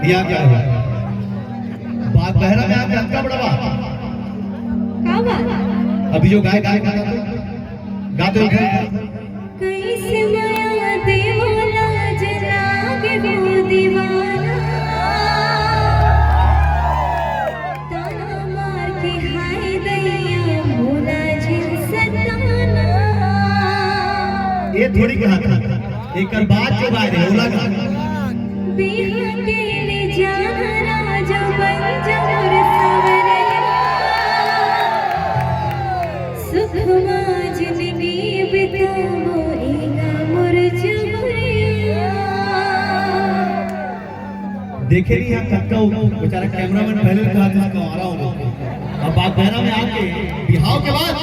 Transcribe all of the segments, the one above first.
दिया क्या है बात बहरा में आप जानता बड़ा बात अभी जो गाय गाय गाते कैसे माया देवाना जलागे वो दीवाना ताना मार के हाय दैया भोला जी सताना ये थोड़ी कहा था एक बात के बारे में लगा बिहा के ले जाना राजा बन जमर सवरिया सुख माज जिंदगी बिताओ एगा मोर जबरिया देखे नहीं यहाँ कक्का बेचारा कैमरामैन पहले कहा था इसको आ रहा हूँ अब बाग बहरा में आके बिहाव के बाद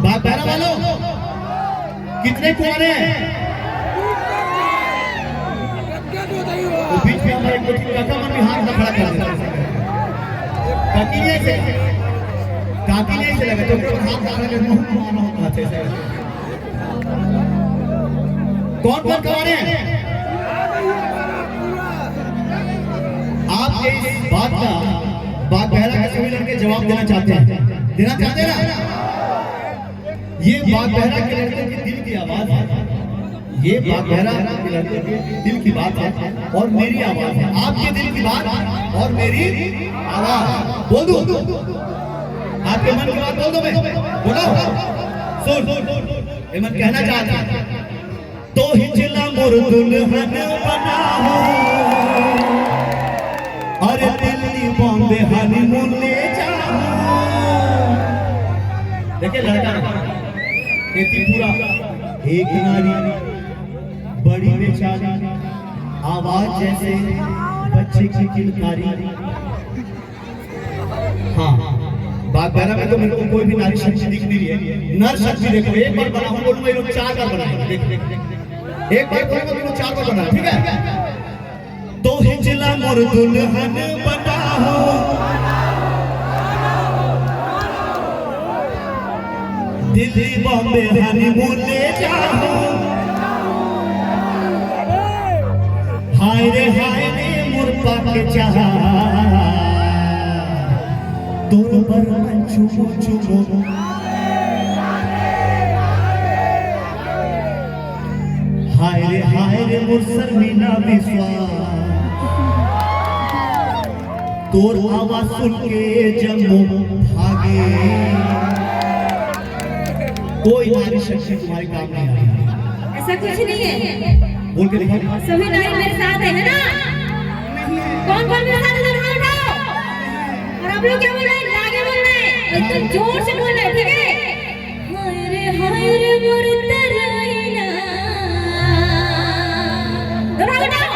बाग बहरा वालों कितने कुआरे हैं तो बीच में हमारे काका मन में हाथ खड़ा कर देता काकी नहीं से लगा तो हाथ खड़ा करके मुंह मारना होता है ऐसे कौन कौन कमा रहे हैं? आप इस बात का बात बहरा के सभी लड़के जवाब देना चाहते हैं, देना चाहते हैं ना? ये बात बहरा के लड़के के दिल की आवाज है, ये बात बहरा के लड़के के दिल की बात है और मेरी आवाज है। आपके दिल की बात और मेरी आवाज बोल दो, आपके मन की बात बोल दो। मैं बोलो, सुन मन कहना चाहता है तो हिजला मोर दुल्हन बनाओ, अरे दिल्ली बॉम्बे हनीमून ले जाओ। देखिए लड़का ये त्रिपुरा एक नारी बड़ी बेचारी, आवाज जैसे बच्चे की किलकारी। हाँ बात बहरा में तो मेरे को कोई भी नारी शक्ति दिख नहीं रही है। नर शक्ति देखो, एक बार बनाऊं बोलूंगा ये लोग 4 बार बनाएंगे। देख एक बार बोलूंगा तो 4 बार बनाएंगे, ठीक है? तो हिजला मोर दुल्हन बनाओ, दिल्ली बॉम्बे हनीमून ले जाओ। हाय रे मुर्पा के चाहा, तोर पर मन चुमो चुमो। हाय रे मुर्सर मीना विश्वास, तोर आवाज सुन के जम्मू भागे। कोई नारी शक्ति तुम्हारी काम नहीं आई। ऐसा कुछ नहीं है, बोल के दिखाओ। सभी नारी मेरे साथ है ना? कौन कौन मेरे साथ है? हाथ उठाओ। और आप लोग क्या बोल रहे हैं? आगे बोल रहे हैं, एकदम जोर से बोल रहे हैं, ठीक है? हाय रे मोर तराइना, दोनों उठाओ।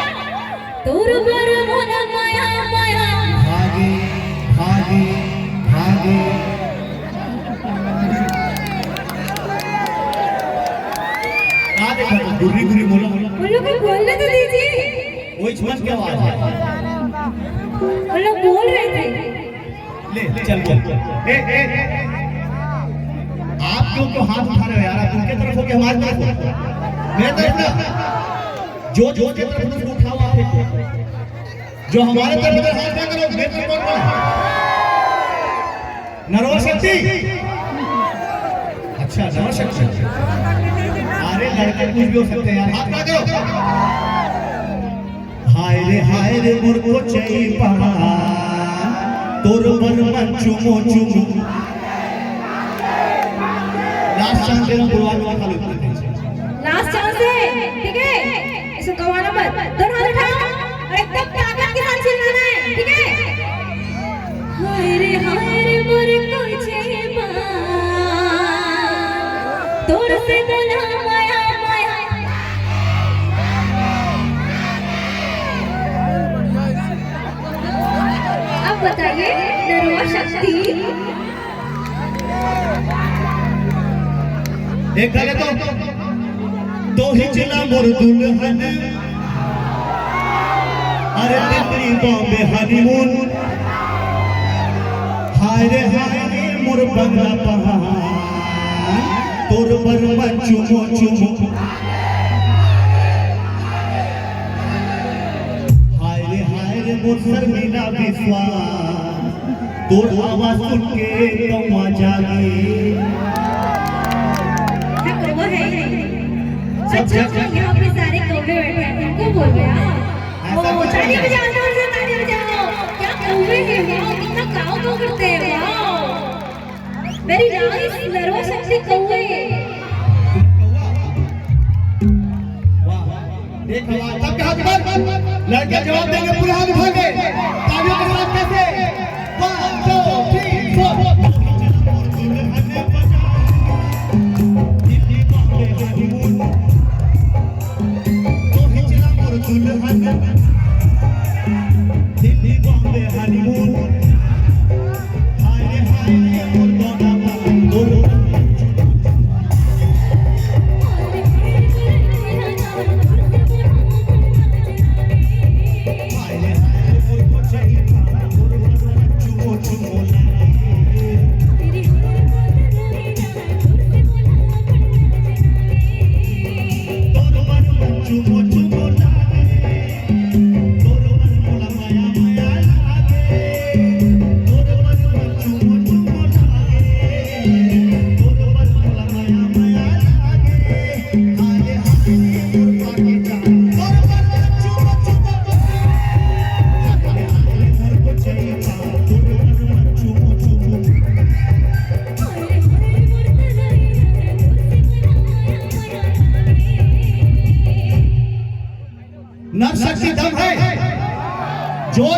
तोर बर मोर माया माया, भागे भागे भागे। आ देखो गुर्री गुर्री बोलो, उन लोग को बोलने तो दीजिए। वही चमन की आवाज है, उन लोग बोल रहे थे। ले चल बोल। आप क्यों तो हाथ उठा रहे हो यार? आप उनके तरफ हो कि हमारी तरफ हो? मेरे तरफ ना, जो के तरफ उसको उठाओ आप एक। जो हमारे तरफ उधर हाथ ना करो, मेरे तरफ कौन कौन? नरवा शक्ति। अच्छा नरवा शक्ति, अरे लड़के कुछ भी हो सकते हैं यार, हाथ ना करो। हाय रे मुर्को चई पहा, तोर बर मन चुमो चुमो। लास्ट चांस दे रहा हूं, बुलवा लो खाली ऊपर। लास्ट चांस है, ठीक है? इसको गवाना मत। दोनों हाथ उठाओ और एकदम ताकत के साथ चिल्लाना है, ठीक है? हाय रे मुर्को चई पहा, तोर से बोला माया माया। अब बताइए नरवा शक्ति। एक गले तो हिजला मोर दुल्हन, अरे दिल्ली बॉम्बे हनीमून। हाय रे मोर बंगला पहाड़, तोर बर मन चुमो चुमो। हाय रे मोर शर्मिला विश्वास, तोर आवाज सुन के कौवा जागे। कौवा है अच्छा, यहाँ पे सारे कौवे बैठे हैं, इनको बोल रहे हैं। ओ ताली बजाओ, जोर से ताली बजाओ। क्या कौवे हैं, वाओ कितना काव काव करते हैं, वाओ वेरी नाइस। नरवा शक्ति कौवे। एक आवाज सबके हाथ पर, लड़के जवाब देंगे पूरे हाथ उठा के, तालियों के साथ कैसे? 1 2 3 4। दिल्ली बॉम्बे हनीमून। हाय रे मोर दोना दोनों। चुमो चुमो लागे तोर मन मोला माया माया लागे तोर मन चुमो चुमो लागे तोर मन मोला माया माया लागे हाय हाय तोर पाके जान तोर मन चुमो चुमो हाय हाय मोर को चाहिए तोर मन चुमो चुमो नर शक्ति दम है जो